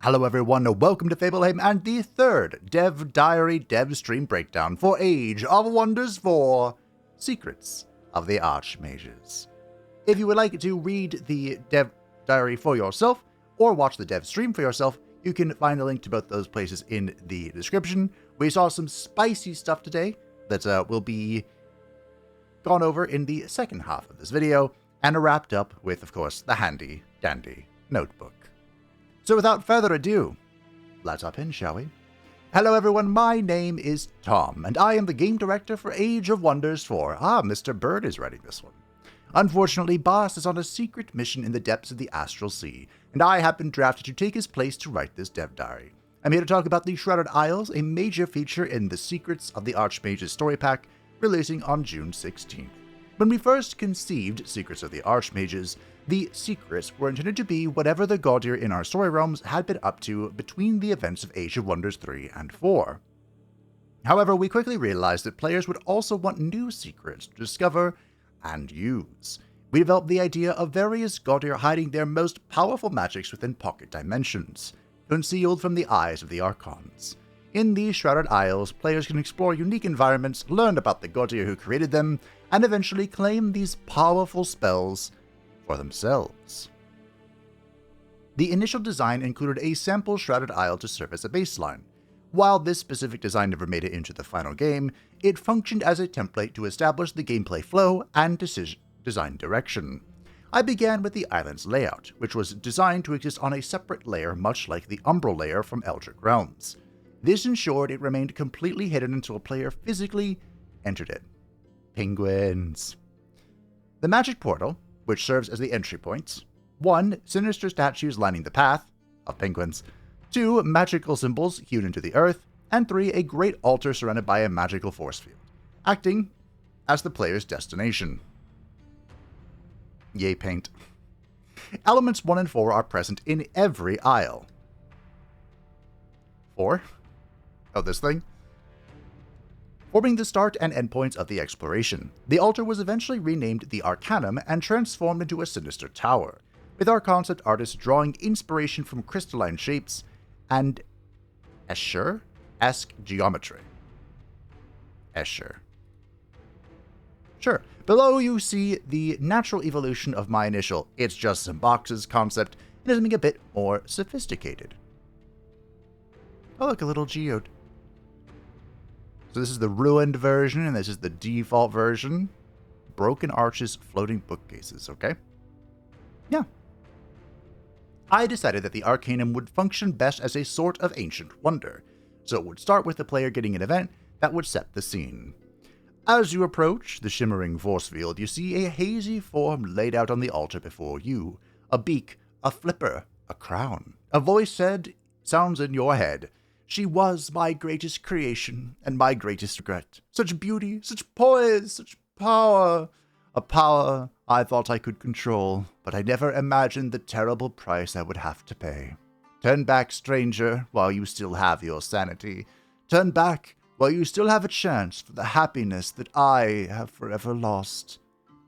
Hello everyone, welcome to Fableheim and the third Dev Diary Dev Stream Breakdown for Age of Wonders 4 Secrets of the Archmages. If you would like to read the Dev Diary for yourself or watch the Dev Stream for yourself, you can find a link to both those places in the description. We saw some spicy stuff today that will be gone over in the second half of this video and wrapped up with, of course, the handy dandy notebook. So without further ado, let's hop in, shall we? Hello everyone, my name is Tom, and I am the Game Director for Age of Wonders 4. Mr. Bird is writing this one. Unfortunately, Boss is on a secret mission in the depths of the Astral Sea, and I have been drafted to take his place to write this dev diary. I'm here to talk about the Shrouded Isles, a major feature in the Secrets of the Archmages story pack, releasing on June 16th. When we first conceived Secrets of the Archmages, the secrets were intended to be whatever the Gaudir in our story realms had been up to between the events of Age of Wonders 3 and 4. However, we quickly realized that players would also want new secrets to discover and use. We developed the idea of various Gaudir hiding their most powerful magics within pocket dimensions, concealed from the eyes of the Archons. In these Shrouded Isles, players can explore unique environments, learn about the Gaudir who created them, and eventually claim these powerful spells for themselves. The initial design included a sample Shrouded Isle to serve as a baseline. While this specific design never made it into the final game, it functioned as a template to establish the gameplay flow and design direction. I began with the island's layout, which was designed to exist on a separate layer much like the Umbral layer from Eldritch Realms. This ensured it remained completely hidden until a player physically entered it. Penguins. The magic portal, which serves as the entry points. 1. Sinister statues lining the path of penguins. 2. Magical symbols hewn into the earth. And 3. A great altar surrounded by a magical force field, acting as the player's destination. Yay, paint. Elements 1 and 4 are present in every isle. 4? Oh, this thing? Forming the start and endpoints of the exploration. The altar was eventually renamed the Arcanum and transformed into a sinister tower, with our concept artist drawing inspiration from crystalline shapes and Escher-esque geometry. Escher. Sure. Below you see the natural evolution of my initial "it's just some boxes" concept into something a bit more sophisticated. Oh look, a little geode. So this is the ruined version, and this is the default version. Broken arches, floating bookcases, okay? Yeah. I decided that the Arcanum would function best as a sort of ancient wonder, so it would start with the player getting an event that would set the scene. As you approach the shimmering force field, you see a hazy form laid out on the altar before you. A beak, a flipper, a crown. A voice said, sounds in your head, "She was my greatest creation and my greatest regret. Such beauty, such poise, such power. A power I thought I could control, but I never imagined the terrible price I would have to pay. Turn back, stranger, while you still have your sanity. Turn back while you still have a chance for the happiness that I have forever lost."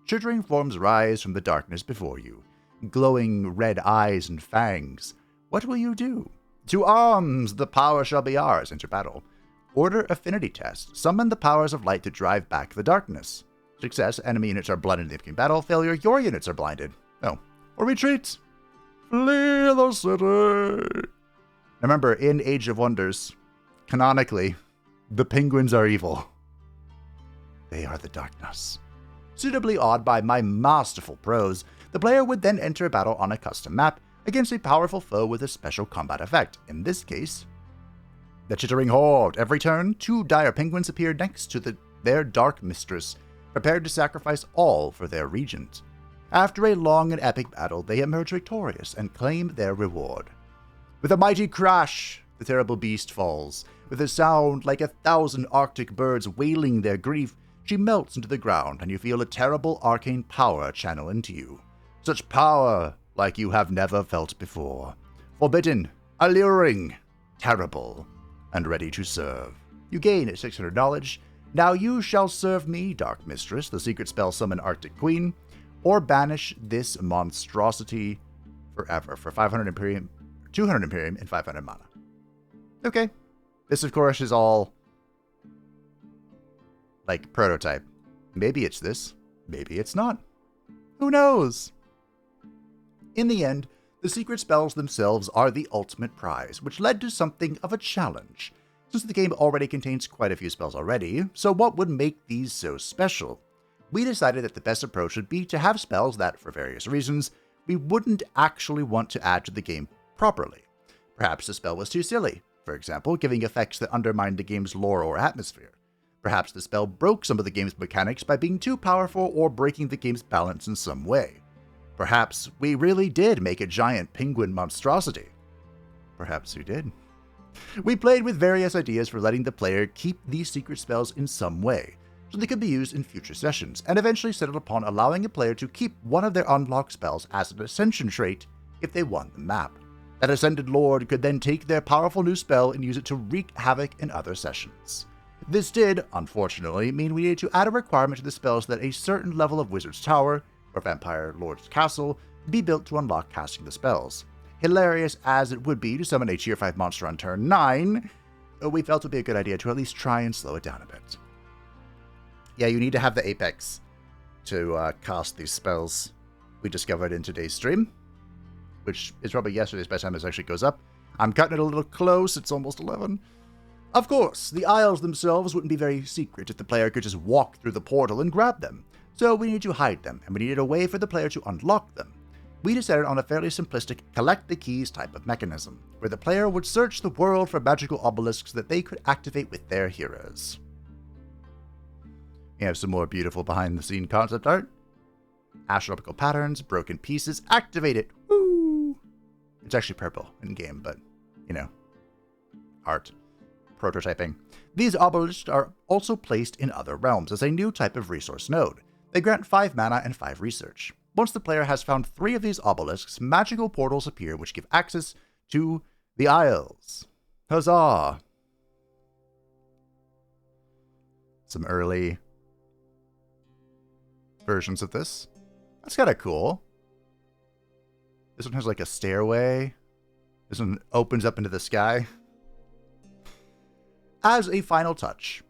Shuddering forms rise from the darkness before you, glowing red eyes and fangs. What will you do? To arms! The power shall be ours. Enter battle. Order affinity test. Summon the powers of light to drive back the darkness. Success, enemy units are blinded in the beginning battle. Failure, your units are blinded. Oh. Or retreat. Flee the city. Remember, in Age of Wonders, canonically, the penguins are evil. They are the darkness. Suitably awed by my masterful prose, the player would then enter a battle on a custom map against a powerful foe with a special combat effect. In this case, the Chittering Horde. Every turn, 2 dire penguins appear next to their dark mistress, prepared to sacrifice all for their regent. After a long and epic battle, they emerge victorious and claim their reward. With a mighty crash, the terrible beast falls. With a sound like 1,000 arctic birds wailing their grief, she melts into the ground, and you feel a terrible arcane power channel into you. Such power like you have never felt before. Forbidden, alluring, terrible, and ready to serve. You gain 600 knowledge. Now you shall serve me, Dark Mistress, the secret spell summon Arctic Queen, or banish this monstrosity forever for 500 Imperium 200 Imperium, and 500 mana. Okay. This, of course, is all, like, prototype. Maybe it's this. Maybe it's not. Who knows? In the end, the secret spells themselves are the ultimate prize, which led to something of a challenge. Since the game already contains quite a few spells already, so what would make these so special? We decided that the best approach would be to have spells that, for various reasons, we wouldn't actually want to add to the game properly. Perhaps the spell was too silly, for example, giving effects that undermined the game's lore or atmosphere. Perhaps the spell broke some of the game's mechanics by being too powerful or breaking the game's balance in some way. Perhaps we really did make a giant penguin monstrosity. Perhaps we did. We played with various ideas for letting the player keep these secret spells in some way, so they could be used in future sessions, and eventually settled upon allowing a player to keep one of their unlocked spells as an ascension trait if they won the map. That ascended lord could then take their powerful new spell and use it to wreak havoc in other sessions. This did, unfortunately, mean we needed to add a requirement to the spells that a certain level of Wizard's Tower, or Vampire Lord's Castle, be built to unlock casting the spells. Hilarious as it would be to summon a tier 5 monster on turn 9, we felt it would be a good idea to at least try and slow it down a bit. Yeah, you need to have the Apex to cast these spells, we discovered in today's stream, which is probably yesterday's by the time this actually goes up. I'm cutting it a little close, it's almost 11. Of course, the Isles themselves wouldn't be very secret if the player could just walk through the portal and grab them, so we needed to hide them, and we needed a way for the player to unlock them. We decided on a fairly simplistic collect the keys type of mechanism, where the player would search the world for magical obelisks that they could activate with their heroes. We have some more beautiful behind-the-scene concept art. Astronomical patterns, broken pieces, activate it! Woo! It's actually purple in-game, but, you know, art. Prototyping. These obelisks are also placed in other realms as a new type of resource node. They grant 5 mana and 5 research. Once the player has found 3 of these obelisks, magical portals appear which give access to the Isles. Huzzah! Some early versions of this. That's kind of cool. This one has like a stairway. This one opens up into the sky. As a final touch,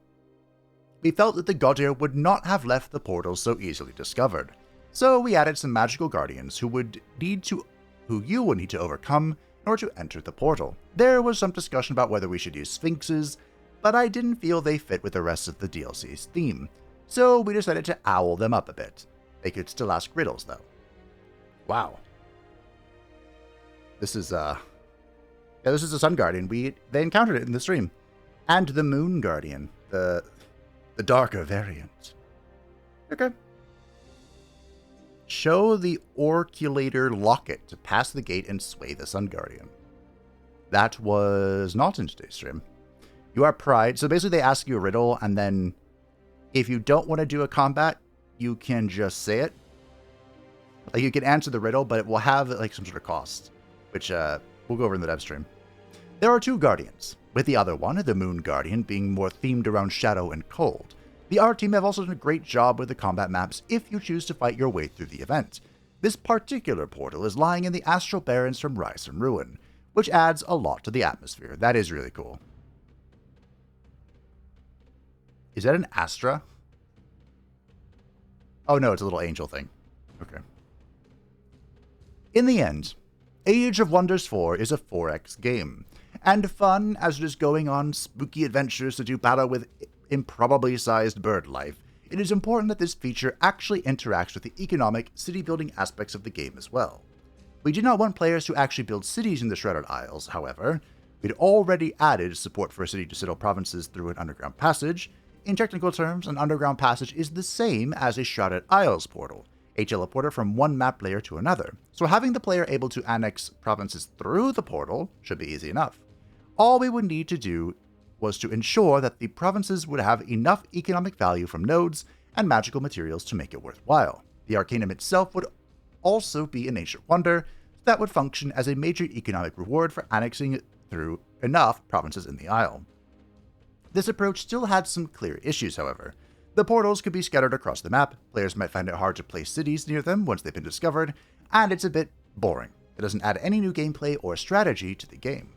we felt that the Godir would not have left the portal so easily discovered, so we added some magical guardians who you would need to overcome in order to enter the portal. There was some discussion about whether we should use sphinxes, but I didn't feel they fit with the rest of the DLC's theme, so we decided to owl them up a bit. They could still ask riddles though. Wow. This is this is a Sun Guardian. They encountered it in the stream. And the Moon Guardian, the darker variant. Okay. Show the Orculator Locket to pass the gate and sway the Sun Guardian. That was not in today's stream. You are Pride. So basically they ask you a riddle, and then if you don't want to do a combat, you can just say it. Like, you can answer the riddle, but it will have like some sort of cost, which we'll go over in the dev stream. There are 2 Guardians, with the other one, the Moon Guardian, being more themed around shadow and cold. The art team have also done a great job with the combat maps if you choose to fight your way through the event. This particular portal is lying in the Astral Barrens from Rise from Ruin, which adds a lot to the atmosphere. That is really cool. Is that an Astra? Oh no, it's a little angel thing. Okay. In the end, Age of Wonders 4 is a 4X game, and fun as it is going on spooky adventures to do battle with improbably sized bird life. It is important that this feature actually interacts with the economic, city-building aspects of the game as well. We did not want players to actually build cities in the Shrouded Isles, however. We'd already added support for city to citadel provinces through an underground passage. In technical terms, an underground passage is the same as a Shrouded Isles portal, a teleporter from one map layer to another, so having the player able to annex provinces through the portal should be easy enough. All we would need to do was to ensure that the provinces would have enough economic value from nodes and magical materials to make it worthwhile. The Arcanum itself would also be an ancient wonder that would function as a major economic reward for annexing through enough provinces in the Isle. This approach still had some clear issues, however. The portals could be scattered across the map, players might find it hard to place cities near them once they've been discovered, and it's a bit boring, It doesn't add any new gameplay or strategy to the game.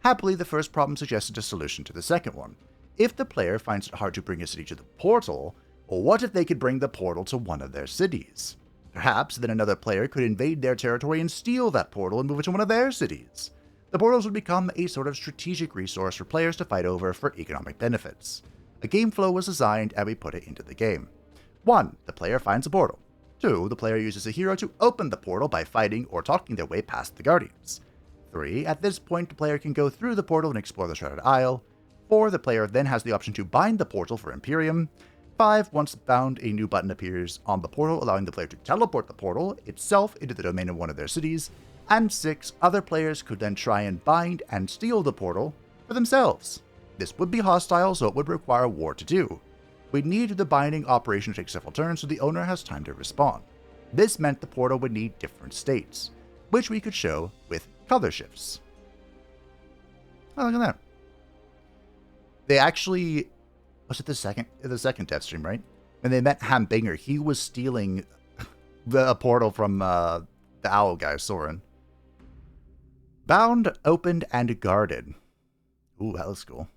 Happily, the first problem suggested a solution to the second one. If the player finds it hard to bring a city to the portal, or what if they could bring the portal to one of their cities? Perhaps then another player could invade their territory and steal that portal and move it to one of their cities. The portals would become a sort of strategic resource for players to fight over for economic benefits. A game flow was designed and we put it into the game. 1. The player finds a portal. 2. The player uses a hero to open the portal by fighting or talking their way past the guardians. 3. At this point, the player can go through the portal and explore the Shrouded Isle. 4. The player then has the option to bind the portal for Imperium. 5. Once bound, a new button appears on the portal, allowing the player to teleport the portal itself into the domain of one of their cities. And 6. Other players could then try and bind and steal the portal for themselves. This would be hostile, so it would require war to do. We'd need the binding operation to take several turns so the owner has time to respond. This meant the portal would need different states, which we could show with color shifts. Oh, look at that. They actually... Was it the second dev stream, right? When they met Hambinger, he was stealing the portal from the owl guy, Soren. Bound, opened, and guarded. Ooh, that looks cool.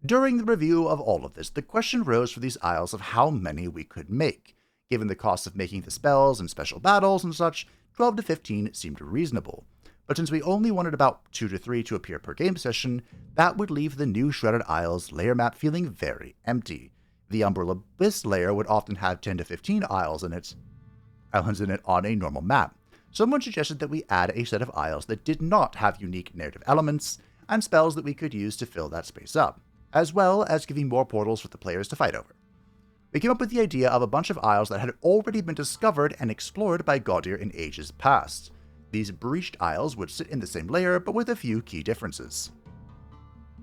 During the review of all of this, the question rose for these isles of how many we could make. Given the cost of making the spells and special battles and such, 12 to 15 seemed reasonable. But since we only wanted about 2 to 3 to appear per game session, that would leave the new Shrouded Isles layer map feeling very empty. The Umbrella Abyss layer would often have 10 to 15 islands in it on a normal map. Someone suggested that we add a set of isles that did not have unique narrative elements and spells that we could use to fill that space up, as well as giving more portals for the players to fight over. We came up with the idea of a bunch of isles that had already been discovered and explored by Gaudir in ages past. These breached isles would sit in the same layer, but with a few key differences.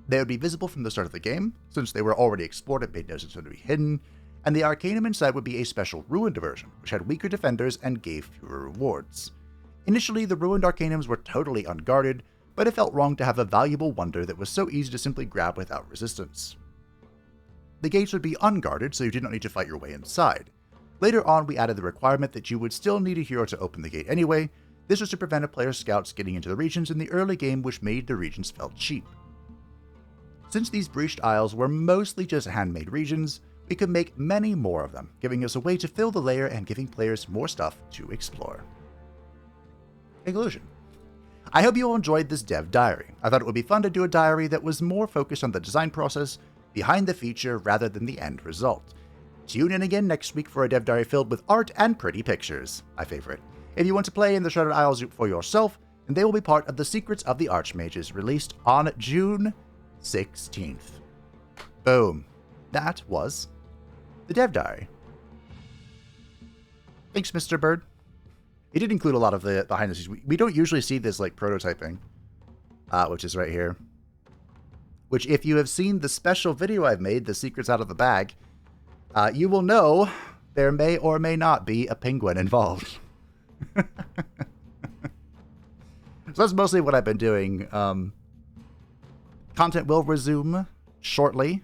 They would be visible from the start of the game, since they were already explored and made no sense to be hidden, and the Arcanum inside would be a special Ruined version, which had weaker defenders and gave fewer rewards. Initially, the Ruined Arcanums were totally unguarded, but it felt wrong to have a valuable wonder that was so easy to simply grab without resistance. The gates would be unguarded, so you did not need to fight your way inside. Later on, we added the requirement that you would still need a hero to open the gate anyway. This was to prevent a player's scouts getting into the regions in the early game, which made the regions felt cheap. Since these breached isles were mostly just handmade regions, we could make many more of them, giving us a way to fill the layer and giving players more stuff to explore. Conclusion. I hope you all enjoyed this dev diary. I thought it would be fun to do a diary that was more focused on the design process behind the feature rather than the end result. Tune in again next week for a dev diary filled with art and pretty pictures, my favorite. If you want to play in the Shrouded Isles for yourself, then they will be part of the Secrets of the Archmages, released on June 16th. Boom. That was the dev diary. Thanks, Mr. Bird. It did include a lot of the behind the scenes. We don't usually see this like prototyping, which is right here. Which, if you have seen the special video I've made, The Secrets Out of the Bag, you will know there may or may not be a penguin involved. So that's mostly what I've been doing. Content will resume shortly.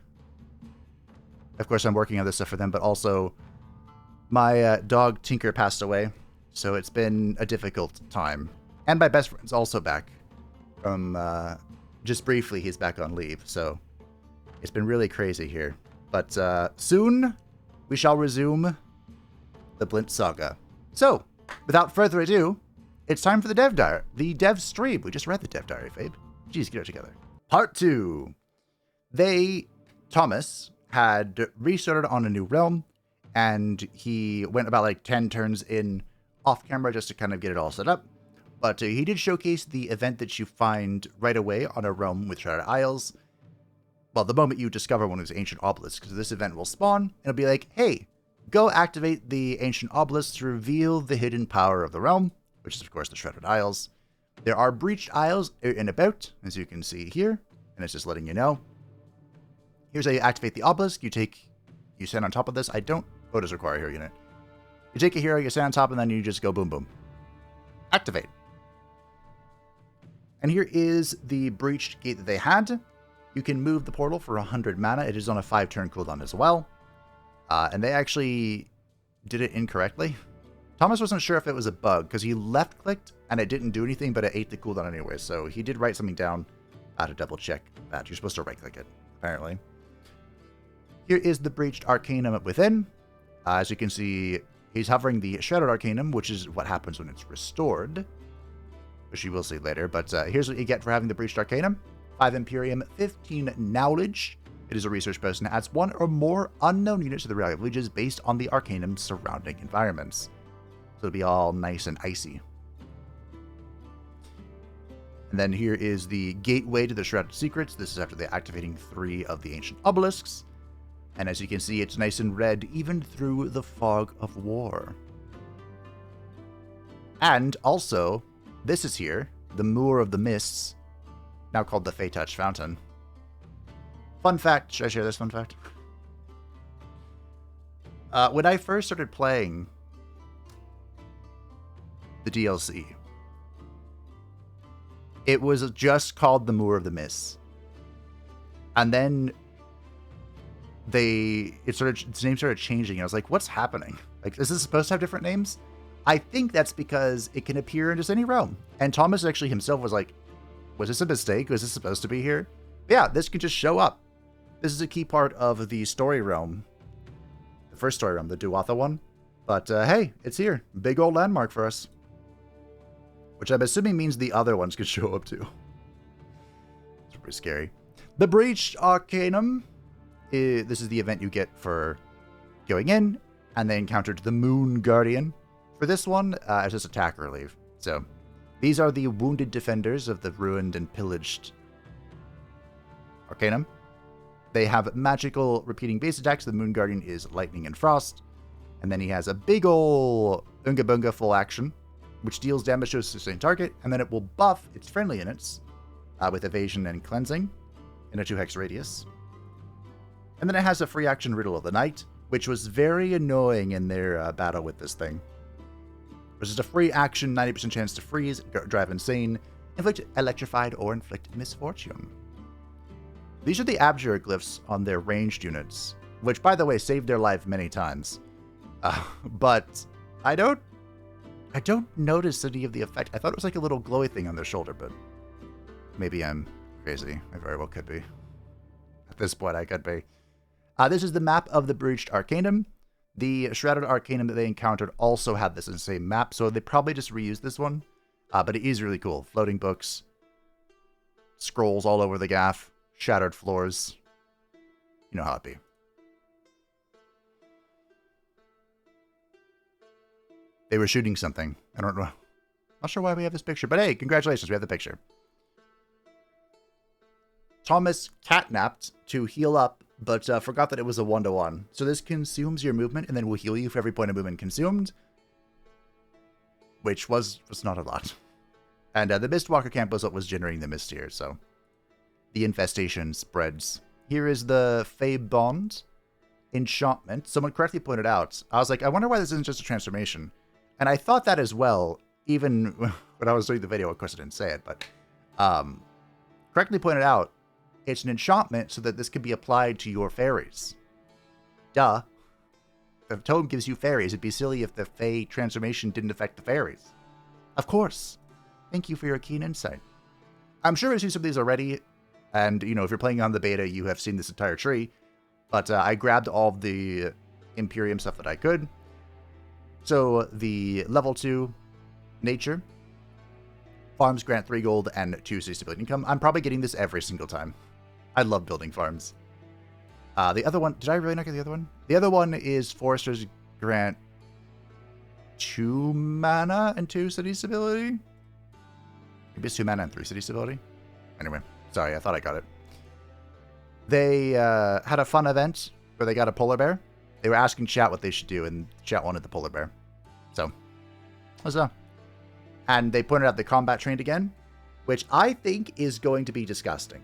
Of course, I'm working on this stuff for them, but also my dog Tinker passed away, so it's been a difficult time. And my best friend's also back from, just briefly, he's back on leave, so it's been really crazy here. But soon, we shall resume the Blint Saga. So, without further ado, it's time for the dev diary, the dev stream. We just read the dev diary, Fabe. Jeez, get it together. Part 2. Thomas, had restarted on a new realm, and he went about like 10 turns in off camera just to kind of get it all set up. But he did showcase the event that you find right away on a realm with Shrouded Isles. Well, the moment you discover one of these ancient obelisks, because this event will spawn, and it'll be like, hey, go activate the ancient obelisk to reveal the hidden power of the realm, which is, of course, the Shrouded Isles. There are breached isles out and about, as you can see here, and it's just letting you know. Here's how you activate the obelisk. You stand on top of this. Oh, it does require a hero unit. You take a hero, you stand on top, and then you just go boom, boom. Activate. And here is the breached gate that they had. You can move the portal for 100 mana. It is on a 5-turn cooldown as well. And they actually did it incorrectly. Thomas wasn't sure if it was a bug, because he left-clicked, and it didn't do anything, but it ate the cooldown anyway, so he did write something down to double-check that. You're supposed to right-click it, apparently. Here is the Breached Arcanum within. As you can see, he's hovering the Shrouded Arcanum, which is what happens when it's restored, which you will see later, but here's what you get for having the Breached Arcanum. 5 Imperium, 15 Knowledge. It is a research post and adds 1 or more unknown units to the reality of Lieges based on the Arcanum's surrounding environments. So it'll be all nice and icy. And then here is the gateway to the Shrouded Secrets. This is after the activating 3 of the ancient obelisks. And as you can see, it's nice and red even through the fog of war. And also, this is here, the Moor of the Mists, now called the Fey Touch Fountain. Fun fact, should I share this fun fact? When I first started playing the DLC, it was just called the Moor of the Mists. And then its name started changing. I was like, what's happening? Like, is this supposed to have different names? I think that's because it can appear in just any realm. And Thomas actually himself was like, was this a mistake? Was this supposed to be here? But yeah, this can just show up. This is a key part of the story realm. The first story realm, the Duatha one. But hey, it's here. Big old landmark for us. Which I'm assuming means the other ones could show up too. It's pretty scary. The Breached Arcanum. This is the event you get for going in, and then encountered the Moon Guardian. For this one, it's just attack relief. So, these are the wounded defenders of the ruined and pillaged Arcanum. They have magical repeating base attacks. The Moon Guardian is lightning and frost. And then he has a big ol' Unga Bunga full action, which deals damage to a sustained target, and then it will buff its friendly units with evasion and cleansing in a 2-hex radius. And then it has a free action Riddle of the Night, which was very annoying in their battle with this thing. Which is a free action, 90% chance to freeze, drive insane, inflict electrified, or inflict misfortune. These are the abjure glyphs on their ranged units, which, by the way, saved their life many times. But I don't notice any of the effect. I thought it was like a little glowy thing on their shoulder, but maybe I'm crazy. I very well could be. At this point, I could be. This is the map of the Breached Arcanum. The Shrouded Arcanum that they encountered also had this in the same map, so they probably just reused this one. But it is really cool. Floating books, scrolls all over the gaff, shattered floors. You know how it be. They were shooting something. I don't know. Not sure why we have this picture, but hey, congratulations, we have the picture. Thomas catnapped to heal up, but forgot that it was a 1-to-1. So this consumes your movement, and then will heal you for every point of movement consumed. Which was not a lot. And the Mistwalker camp was what was generating the mist here, so the infestation spreads. Here is the Fey Bond enchantment. Someone correctly pointed out, I was like, I wonder why this isn't just a transformation. And I thought that as well, even when I was doing the video. Of course I didn't say it, but correctly pointed out, it's an enchantment so that this can be applied to your fairies. Duh. If the tome gives you fairies, it'd be silly if the Fey transformation didn't affect the fairies. Of course. Thank you for your keen insight. I'm sure we've seen some of these already, and, you know, if you're playing on the beta, you have seen this entire tree, but I grabbed all of the Imperium stuff that I could. So, the level 2 nature. Farms grant 3 gold and 2 city stability income. I'm probably getting this every single time. I love building farms. The other one, did I really not get the other one? The other one is Foresters grant 2 mana and 2 city stability? Maybe it's 2 mana and 3 city stability? Anyway, sorry, I thought I got it. They had a fun event where they got a polar bear. They were asking chat what they should do, and chat wanted the polar bear. So, what's up? And they pointed out the combat trained again, which I think is going to be disgusting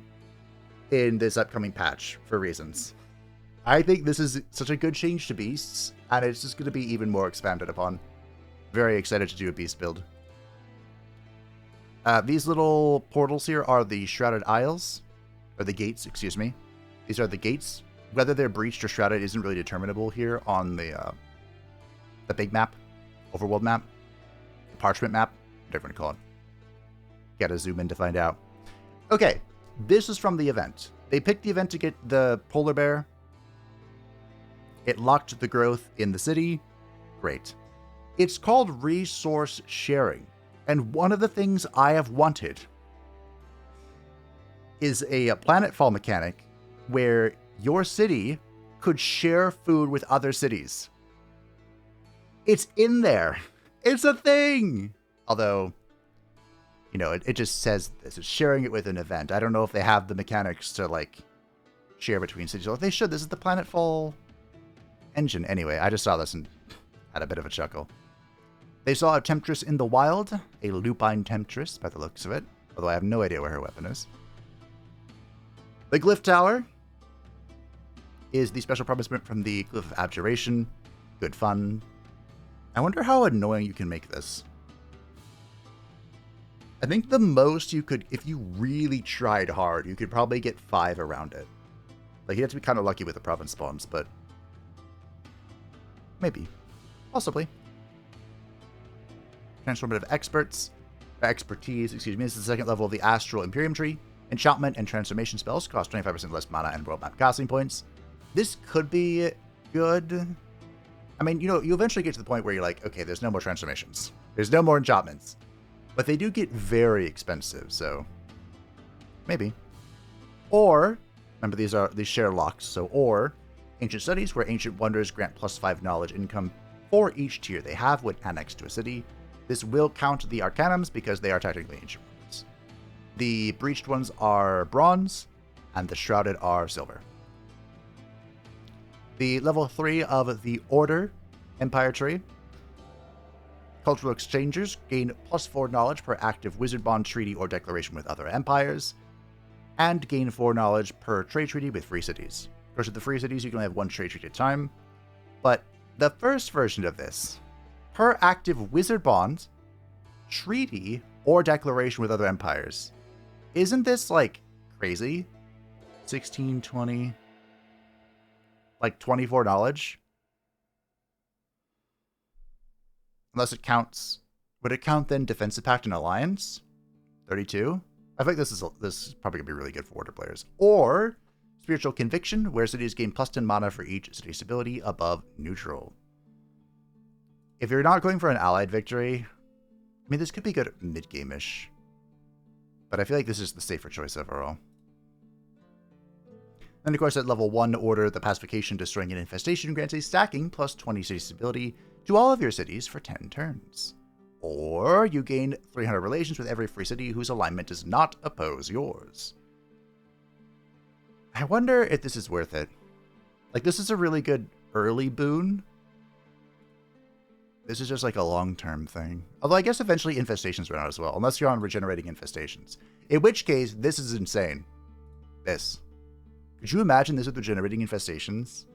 in this upcoming patch for reasons. I think this is such a good change to beasts, and it's just going to be even more expanded upon. Very excited to do a beast build. These little portals here are the Shrouded Isles, or the gates, excuse me. These are the gates. Whether they're breached or shrouded isn't really determinable here on the big map. overworld map, parchment map, whatever you want to call it. Gotta zoom in to find out. Okay, this is from the event. They picked the event to get the polar bear. It locked the growth in the city. Great. It's called resource sharing. And one of the things I have wanted is a planetfall mechanic where your city could share food with other cities. It's in there. It's a thing. Although, you know, it just says this is sharing it with an event. I don't know if they have the mechanics to, like, share between cities. Or if they should. This is the planetfall engine. Anyway, I just saw this and had a bit of a chuckle. They saw a temptress in the wild, a lupine temptress by the looks of it, although I have no idea where her weapon is. The Glyph Tower is the special promisement from the Glyph of Abjuration. Good fun. I wonder how annoying you can make this. I think the most you could, if you really tried hard, you could probably get 5 around it. Like, you have to be kind of lucky with the province spawns, but maybe. Possibly. Transformative expertise, excuse me. This is the second level of the Astral Imperium tree. Enchantment and transformation spells cost 25% less mana and world map casting points. This could be good. I mean, you know, you eventually get to the point where you're like, okay, there's no more transformations. There's no more enchantments. But they do get very expensive, so maybe. Or, remember these share locks, so or Ancient Studies, where Ancient Wonders grant +5 knowledge income for each tier they have when annexed to a city. This will count the Arcanums because they are technically Ancient Wonders. The Breached ones are bronze, and the Shrouded are silver. The level 3 of the Order Empire tree. Cultural exchangers gain +4 knowledge per active wizard bond, treaty, or declaration with other empires, and gain 4 knowledge per trade treaty with free cities. Of course, with the free cities, you can only have 1 trade treaty at a time, but the first version of this, per active wizard bond, treaty, or declaration with other empires. Isn't this, like, crazy? 16, 20, like 24 knowledge? Unless it counts. Would it count then Defensive Pact and Alliance? 32? I think this is probably going to be really good for Order players. Or Spiritual Conviction, where cities gain +10 mana for each city stability above neutral. If you're not going for an allied victory, I mean, this could be good mid-game-ish. But I feel like this is the safer choice overall. Then, of course, at level 1 Order, the Pacification Destroying an Infestation grants a stacking +20 city stability to all of your cities for 10 turns. Or you gain 300 relations with every free city whose alignment does not oppose yours. I wonder if this is worth it. Like, this is a really good early boon. This is just like a long-term thing. Although I guess eventually infestations run out as well, unless you're on regenerating infestations. In which case, this is insane. This. Could you imagine this with regenerating infestations?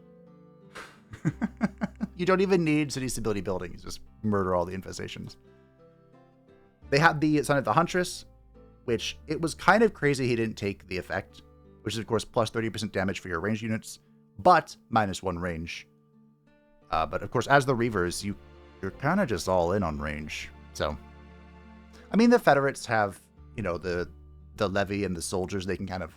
You don't even need city stability buildings. Just murder all the infestations. They had the Son of the Huntress, which it was kind of crazy he didn't take the effect, which is, of course, plus 30% damage for your ranged units, but -1 range. But, of course, as the Reavers, you're kind of just all in on range. So, I mean, the Federates have, you know, the Levy and the soldiers. They can kind of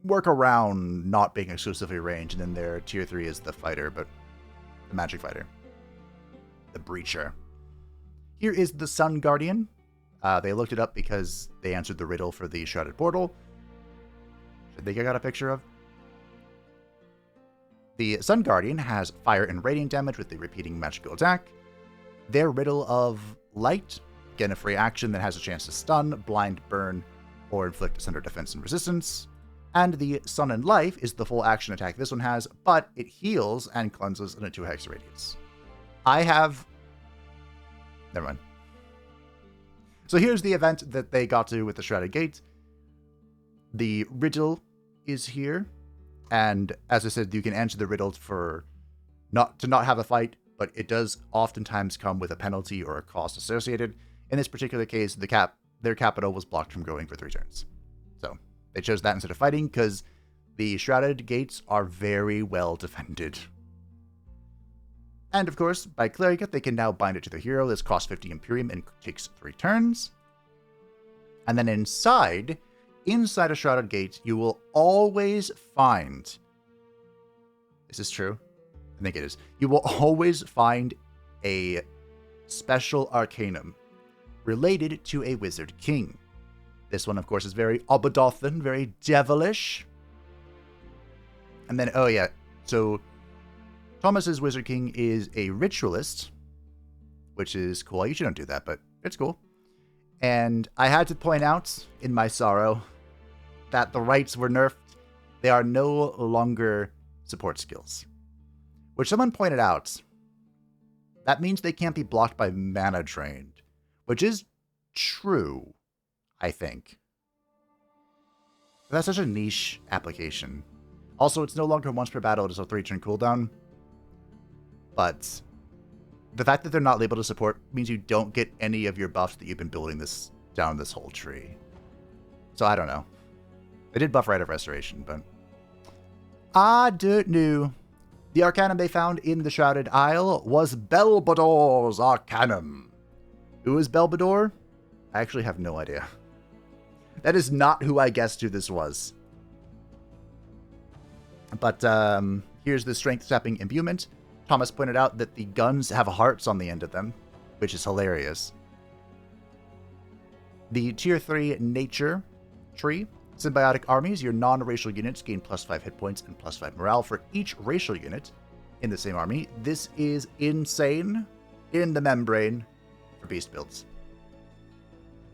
work around not being exclusively ranged, and then their tier 3 is the fighter, but the magic fighter. The Breacher. Here is the Sun Guardian. They looked it up because they answered the riddle for the Shrouded Portal. I think I got a picture of. The Sun Guardian has fire and radiant damage with the repeating magical attack. Their Riddle of Light, again a free action that has a chance to stun, blind, burn, or inflict asunder defense and resistance. And the Sun and Life is the full action attack this one has, but it heals and cleanses in a 2 hex radius. I have... Never mind. So here's the event that they got to with the Shrouded Gate. The riddle is here, and as I said, you can answer the riddle for not have a fight, but it does oftentimes come with a penalty or a cost associated. In this particular case, their capital was blocked from growing for 3 turns. So they chose that instead of fighting because the Shrouded Gates are very well defended. And of course, by cleric it, they can now bind it to the hero. This costs 50 Imperium and takes 3 turns. And then inside a Shrouded Gate, you will always find... Is this true? I think it is. You will always find a special arcanum related to a Wizard King. This one, of course, is very Obadothan, very devilish. And then, oh yeah, so Thomas's Wizard King is a ritualist, which is cool. I usually don't do that, but it's cool. And I had to point out, in my sorrow, that the rights were nerfed. They are no longer support skills. Which someone pointed out, that means they can't be blocked by mana drained, which is true, I think. But that's such a niche application. Also, it's no longer once per battle, it is a 3-turn cooldown. But the fact that they're not able to support means you don't get any of your buffs that you've been building this down this whole tree. So I don't know. They did buff Rite of Restoration, but I don't know. The Arcanum they found in the Shrouded Isle was Belbador's Arcanum. Who is Belbador? I actually have no idea. That is not who I guessed who this was. But here's the strength-sapping imbuement. Thomas pointed out that the guns have hearts on the end of them, which is hilarious. The Tier 3 Nature tree. Symbiotic armies, your non-racial units gain +5 hit points and +5 morale for each racial unit in the same army. This is insane in the membrane for beast builds.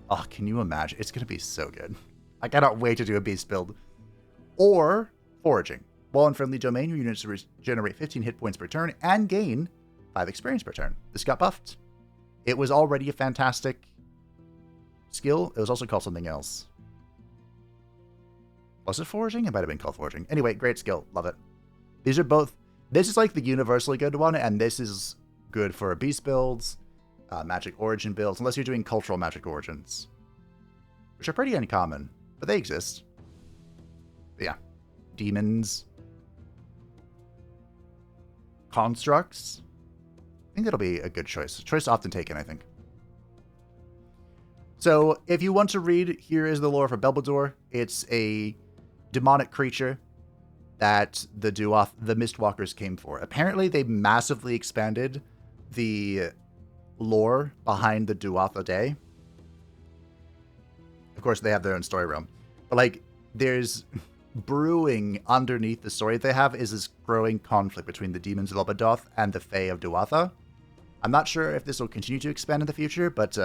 Oh, can you imagine? It's going to be so good. I cannot wait to do a beast build. Or foraging. While in friendly domain, your units generate 15 hit points per turn and gain 5 experience per turn. This got buffed. It was already a fantastic skill. It was also called something else. Was it foraging? It might have been called foraging. Anyway, great skill. Love it. These are both... This is like the universally good one, and this is good for beast builds, magic origin builds, unless you're doing cultural magic origins, which are pretty uncommon, but they exist. But yeah. Demons. Constructs. I think that'll be a good choice. Choice often taken, I think. So, if you want to read, here is the lore for Belbador. It's a demonic creature that the Mistwalkers came for. Apparently, they massively expanded the lore behind the Duatha Day. Of course, they have their own story realm. But, like, there's brewing underneath the story they have is this growing conflict between the demons of Elbadoth and the Fae of Duatha. I'm not sure if this will continue to expand in the future, but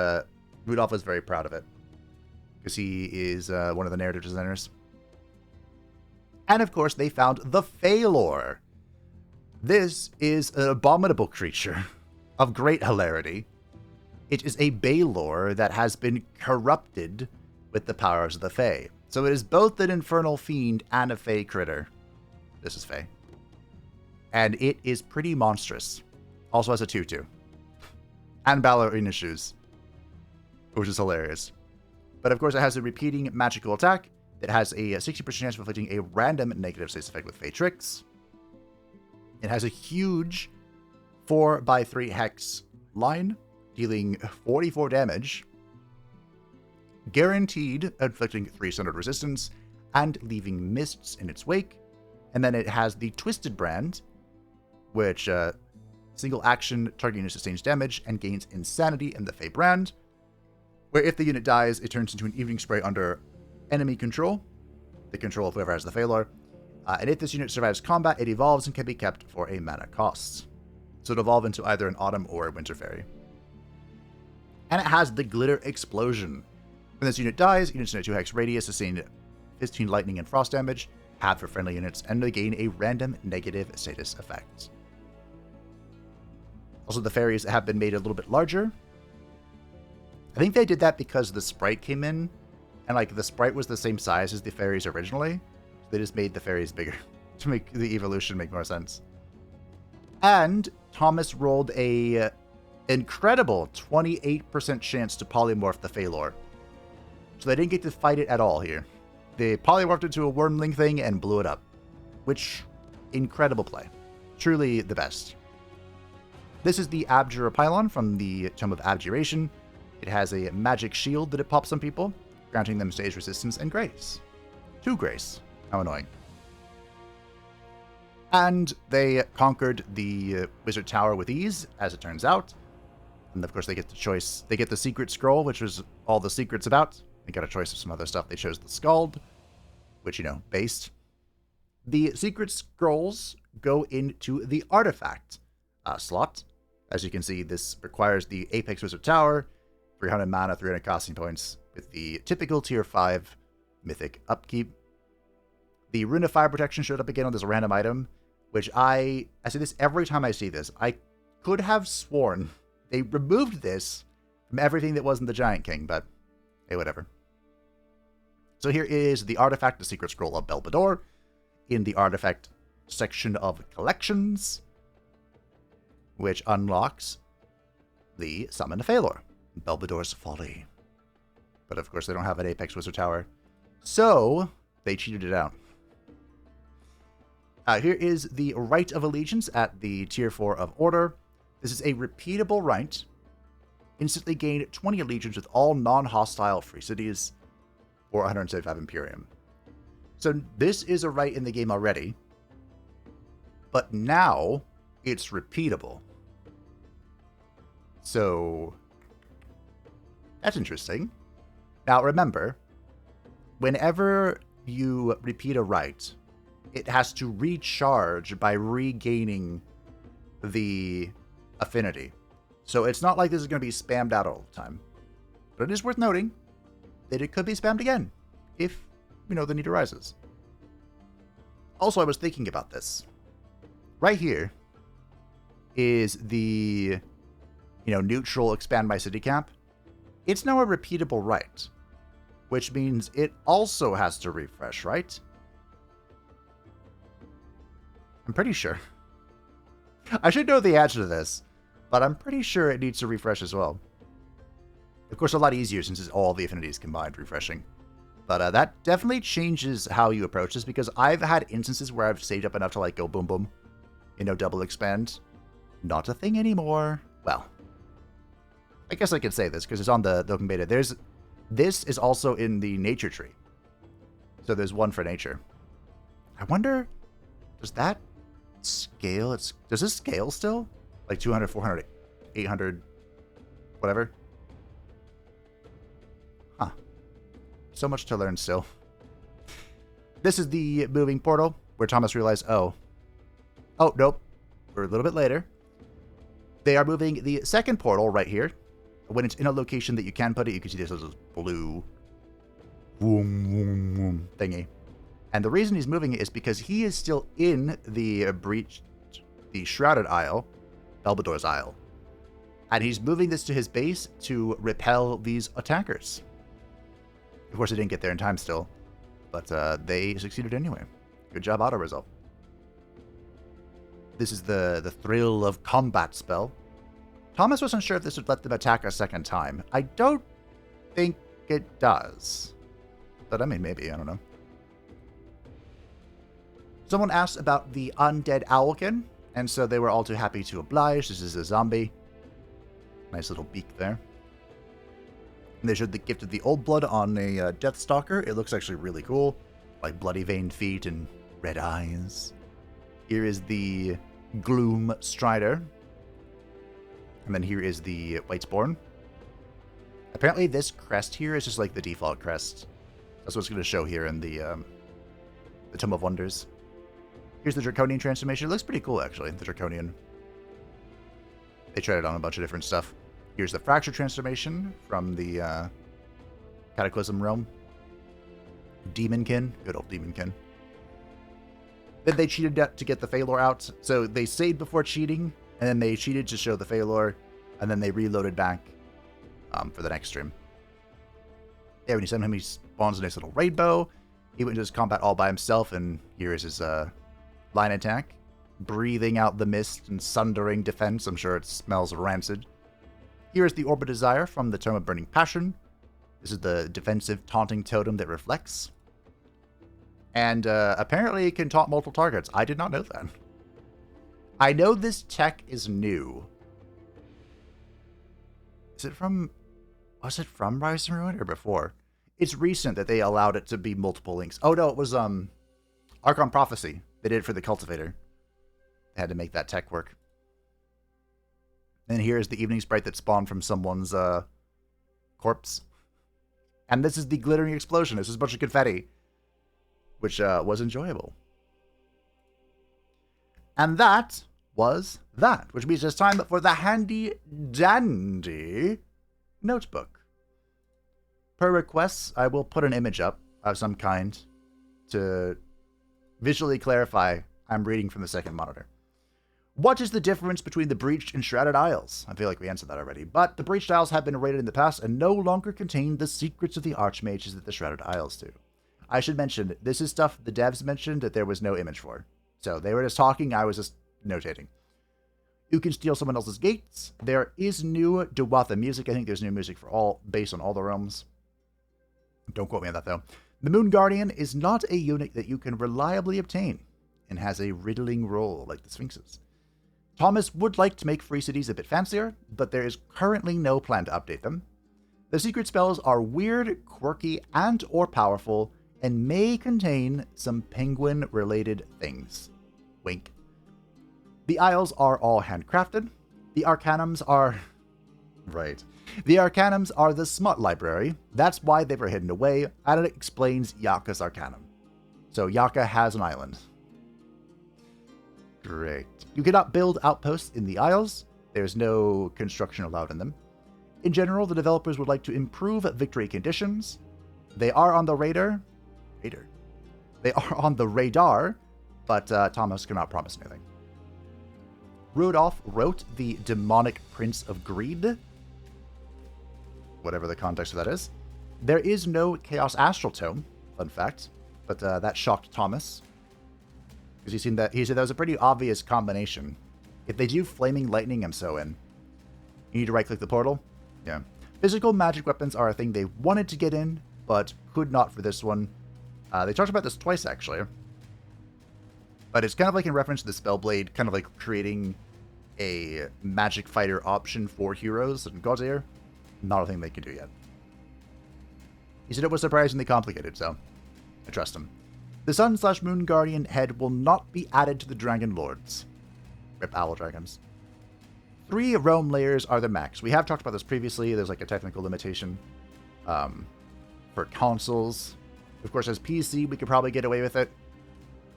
Rudolph is very proud of it. Because he is one of the narrative designers. And of course, they found the Phalor. This is an abominable creature of great hilarity. It is a Balor that has been corrupted with the powers of the Fae. So it is both an infernal fiend and a Fae critter. This is Fae. And it is pretty monstrous. Also has a tutu. And ballerina shoes. Which is hilarious. But of course it has a repeating magical attack that has a 60% chance of inflicting a random negative status effect with Fae Tricks. It has a huge 4x3 hex line, dealing 44 damage, guaranteed inflicting 3 standard resistance, and leaving mists in its wake. And then it has the Twisted Brand, which single action target unit sustains damage and gains insanity in the Fae brand, where if the unit dies, it turns into an evening spray under enemy control, the control of whoever has the Phalor. And if this unit survives combat, it evolves and can be kept for a mana cost. So it'll evolve into either an Autumn or a Winter Fairy. And it has the Glitter Explosion. When this unit dies, units in a 2-hex radius sustain 15 lightning and frost damage, half for friendly units, and they gain a random negative status effect. Also, the fairies have been made a little bit larger. I think they did that because the sprite came in, and like the sprite was the same size as the fairies originally. So they just made the fairies bigger to make the evolution make more sense. And Thomas rolled a incredible 28% chance to polymorph the Phalor. So they didn't get to fight it at all here. They polymorphed into a wormling thing and blew it up. Which, incredible play. Truly the best. This is the Abjurer Pylon from the Tome of Abjuration. It has a magic shield that it pops on people, granting them stage resistance and grace. 2 grace. How annoying. And they conquered the Wizard Tower with ease, as it turns out. And of course, they get the choice. They get the secret scroll, which was all the secrets about. They got a choice of some other stuff. They chose the Scald, which, based. The secret scrolls go into the artifact slot. As you can see, this requires the Apex Wizard Tower, 300 mana, 300 casting points, with the typical tier 5 mythic upkeep. The Rune of Fire Protection showed up again on this random item, which I say this every time I see this. I could have sworn they removed this from everything that wasn't the Giant King, but hey, whatever. So here is the artifact, the Secret Scroll of Belvedere, in the artifact section of collections, which unlocks the Summon of Phalor, Belvedore's Folly. But of course, they don't have an Apex Wizard Tower, so they cheated it out. Here is the Rite of Allegiance at the Tier 4 of Order. This is a repeatable rite. Instantly gain 20 allegiance with all non-hostile free cities, or 175 Imperium. So this is a rite in the game already, but now it's repeatable. So that's interesting. Now remember, whenever you repeat a rite, it has to recharge by regaining the affinity. So it's not like this is going to be spammed out all the time. But it is worth noting that it could be spammed again if, the need arises. Also, I was thinking about this. Right here is the, neutral expand my city cap. It's now a repeatable rite, which means it also has to refresh, right? I'm pretty sure. I should know the answer to this, but I'm pretty sure it needs to refresh as well. Of course, a lot easier since it's all the affinities combined refreshing. But that definitely changes how you approach this, because I've had instances where I've saved up enough to go boom boom, double expand. Not a thing anymore. Well, I guess I could say this because it's on the open beta. This is also in the nature tree. So there's one for nature. I wonder, does that scale? Does this scale still? Like 200, 400, 800, whatever? Huh. So much to learn still. This is the moving portal where Thomas realized, oh, nope. We're a little bit later. They are moving the second portal right here. When it's in a location that you can put it, you can see this as a blue thingy. And the reason he's moving it is because he is still in the Shrouded Isle, Belvedore's Isle. And he's moving this to his base to repel these attackers. Of course, they didn't get there in time still, but they succeeded anyway. Good job, auto-resolve. This is the Thrill of Combat spell. Thomas wasn't sure if this would let them attack a second time. I don't think it does. But I mean, maybe, I don't know. Someone asked about the undead owlkin, and so they were all too happy to oblige. This is a zombie. Nice little beak there. And they showed the gift of the old blood on a Deathstalker. It looks actually really cool. Like bloody veined feet and red eyes. Here is the Gloom Strider. And then here is the Whitesborn. Apparently this crest here is just like the default crest. That's what's going to show here in the Tome of Wonders. Here's the Draconian transformation. It looks pretty cool, actually, the Draconian. They tried it on a bunch of different stuff. Here's the Fracture transformation from the Cataclysm Realm. Demonkin. Good old Demonkin. Then they cheated to get the Phalor out. So they saved before cheating, and then they cheated to show the Phalor, and then they reloaded back for the next stream. Yeah, when you send him, he spawns a nice little rainbow. He went into his combat all by himself, and here is his line attack. Breathing out the mist and sundering defense. I'm sure it smells rancid. Here is the Orb of Desire from the Tome of Burning Passion. This is the defensive taunting totem that reflects. And apparently it can taunt multiple targets. I did not know that. I know this tech is new, Was it from Rise and Ruin or before? It's recent that they allowed it to be multiple links. Oh no, it was Archon Prophecy. They did it for the Cultivator. They had to make that tech work. And here's the evening sprite that spawned from someone's corpse. And this is the glittering explosion. This is a bunch of confetti, which was enjoyable. And that was that, which means it's time for the handy dandy notebook. Per requests, I will put an image up of some kind to visually clarify I'm reading from the second monitor. What is the difference between the Breached and Shrouded Isles? I feel like we answered that already, but the Breached Isles have been raided in the past and no longer contain the secrets of the Archmages that the Shrouded Isles do. I should mention, this is stuff the devs mentioned that there was no image for. So they were just talking, I was just notating. You can steal someone else's gates. There is new Dewatha music. I think there's new music for all, based on all the realms. Don't quote me on that, though. The Moon Guardian is not a unit that you can reliably obtain, and has a riddling role like the Sphinxes. Thomas would like to make Free Cities a bit fancier, but there is currently no plan to update them. The secret spells are weird, quirky, and or powerful, and may contain some penguin-related things. Wink. The Isles are all handcrafted. The Arcanums are... Right. The Arcanums are the Smut Library. That's why they were hidden away, and it explains Yaka's Arcanum. So Yaka has an island. Great. You cannot build outposts in the Isles. There's no construction allowed in them. In general, the developers would like to improve victory conditions. They are on the radar. They are on the radar, but Thomas cannot promise anything. Rudolph wrote the Demonic Prince of Greed. Whatever the context of that is. There is no Chaos Astral Tome, fun fact, but that shocked Thomas. Because he said that was a pretty obvious combination. If they do Flaming Lightning, I'm so in. You need to right-click the portal? Yeah. Physical magic weapons are a thing they wanted to get in, but could not for this one. They talked about this twice, actually. But it's kind of like in reference to the Spellblade, kind of like creating a magic fighter option for heroes and Godseer. Not a thing they can do yet. He said it was surprisingly complicated, so I trust him. The Sun/Moon Guardian head will not be added to the Dragon Lords. Rip Owl Dragons. 3 realm layers are the max. We have talked about this previously. There's like a technical limitation for consoles. Of course, as PC, we could probably get away with it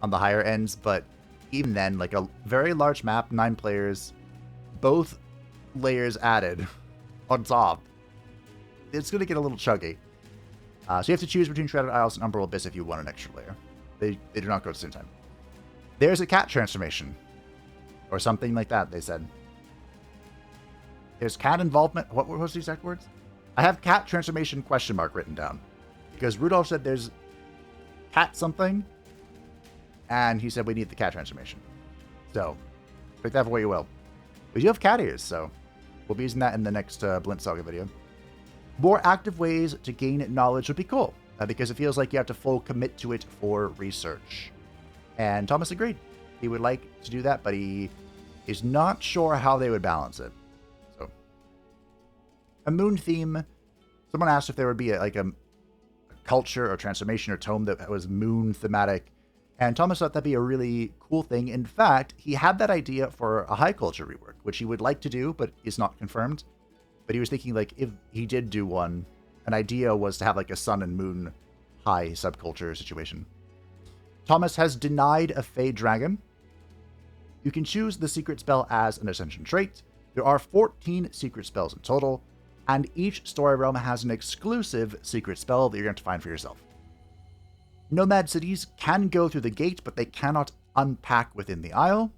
on the higher ends, but even then, like a very large map, 9 players, both layers added on top, it's going to get a little chuggy. So you have to choose between Shrouded Isles and Umbral Abyss if you want an extra layer. They do not go at the same time. There's a cat transformation. Or something like that, they said. There's cat involvement. What was the exact words? I have cat transformation question mark written down. Because Rudolph said there's cat something. And he said we need the cat transformation. So, pick that for what you will. We do have cat ears, so we'll be using that in the next Blint Saga video. More active ways to gain knowledge would be cool. Because it feels like you have to full commit to it for research. And Thomas agreed. He would like to do that, but he is not sure how they would balance it. So, a moon theme. Someone asked if there would be a culture or transformation or tome that was moon thematic. And Thomas thought that'd be a really cool thing. In fact, he had that idea for a high culture rework, which he would like to do, but is not confirmed. But he was thinking, like, if he did do one, an idea was to have, like, a sun and moon high subculture situation. Thomas has denied a Fey Dragon. You can choose the secret spell as an ascension trait. There are 14 secret spells in total, and each story realm has an exclusive secret spell that you're going to find for yourself. Nomad cities can go through the gate, but they cannot unpack within the Isle.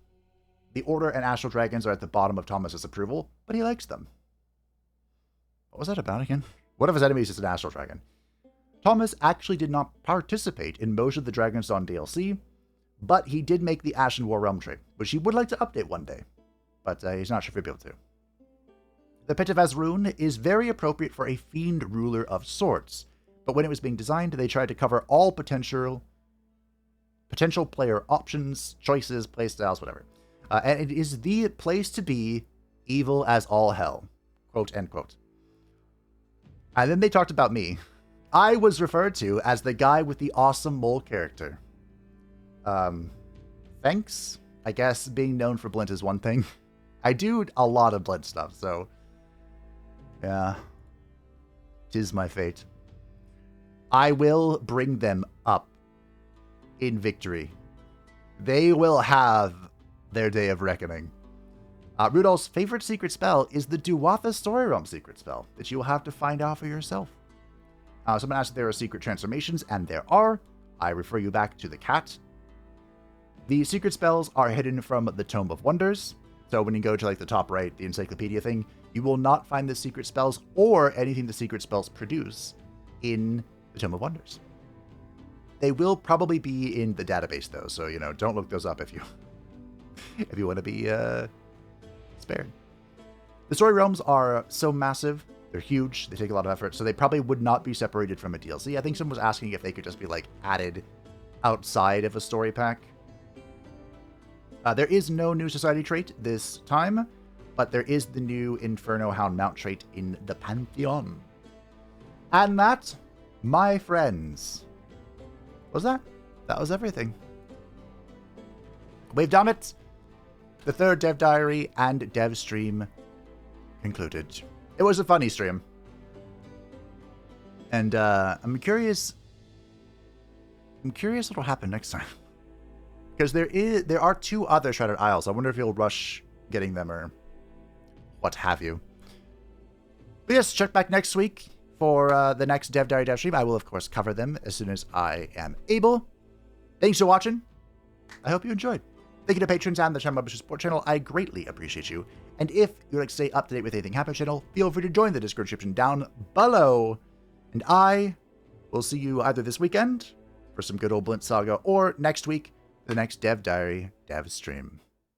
The Order and Astral Dragons are at the bottom of Thomas's approval, but he likes them. What was that about again? One of his enemies is an Astral Dragon. Thomas actually did not participate in most of the Dragon's Dawn DLC, but he did make the Ashen War Realm trait, which he would like to update one day, but he's not sure if he'll be able to. The Pit of Azrun is very appropriate for a Fiend Ruler of sorts, but when it was being designed, they tried to cover all potential player options, choices, playstyles, whatever. And it is the place to be, evil as all hell. Quote, end quote. And then they talked about me. I was referred to as the guy with the awesome mole character. Thanks. I guess being known for Blint is one thing. I do a lot of Blint stuff, so... yeah. 'Tis my fate. I will bring them up in victory. They will have their day of reckoning. Rudolph's favorite secret spell is the Duwatha Story Realm secret spell that you will have to find out for yourself. Someone asked if there are secret transformations, and there are. I refer you back to the cat. The secret spells are hidden from the Tome of Wonders. So when you go to like the top right, the encyclopedia thing, you will not find the secret spells or anything the secret spells produce in the Tome of Wonders. They will probably be in the database though, so don't look those up if you want to be spared. The story realms are so massive, they're huge, they take a lot of effort, so they probably would not be separated from a DLC. I think someone was asking if they could just be like added outside of a story pack. There is no new society trait this time, but there is the new Inferno Hound mount trait in the Pantheon. And that, my friends, was that? That was everything. We've done it. The third Dev Diary and Dev Stream concluded. It was a funny stream. And I'm curious what'll happen next time. Because there are 2 other Shrouded Isles. I wonder if you'll rush getting them or what have you. But yes, check back next week for the next Dev Diary Dev Stream. I will, of course, cover them as soon as I am able. Thanks for watching. I hope you enjoyed. Thank you to patrons and the channel membership support channel. I greatly appreciate you. And if you'd like to stay up to date with anything happening channel, feel free to join the Discord description down below. And I will see you either this weekend for some good old Blint Saga or next week, the next Dev Diary Dev Stream.